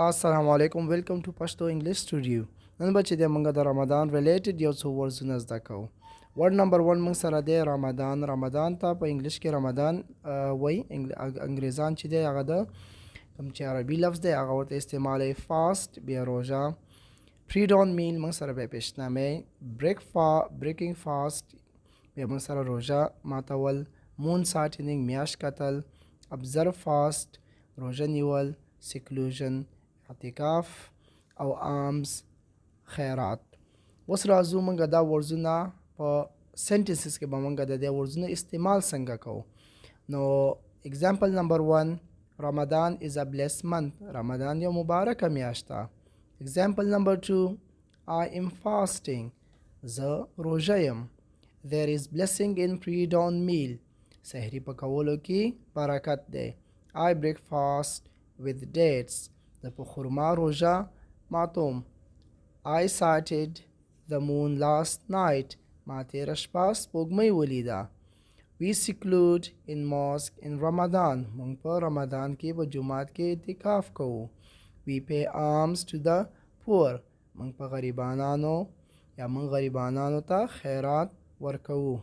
السلام علیکم ویلکم ټو پښتو انګلیش سټوډیو. نن به چې د موږ د رمضان ریلیټډ یو څو ورډزونه زده کوو. ورډ نمبر 1 موږ سره دی رمضان ته په انګلیش کې رمضان وایي. انګریزان چې دی هغه د کوم چې عربي لفظ دی هغه ورته استعمالوي. فاست بیا روژه. پری ډان میل موږ سره بیا پیشنامې. بریکینګ فاست بیا موږ سره روژه ماتول. مون ساټینګ میاشت کتل. ابزرو فاست روژه نیول. سیکلوژن اعتکاف او آمز خیرات. اوس راځو موږ دا ورځونه په سنټنسز کې به موږ د دې ورځونه استعمال څنګه کوو. نو اگزامپل نمبر 1 رمضان is a blessed month. رمضان یو مبارکه میاشت ده. اگزامپل نمبر 2 I am fasting. زه روژه یم. There is blessing in pre-dawn meal. سحری په کولو کې برکت دی. I break fast with dates. د په خرما روژه ماتوم. I sighted the moon last night. ما تیره شپه سپوږمۍ ولیده. We seclude in mosque in Ramadan. مونږ په رمضان کې په جومات کې اعتکاف کوو. We pay alms to the poor. مونږ غریبانانو ته خیرات ورکوو.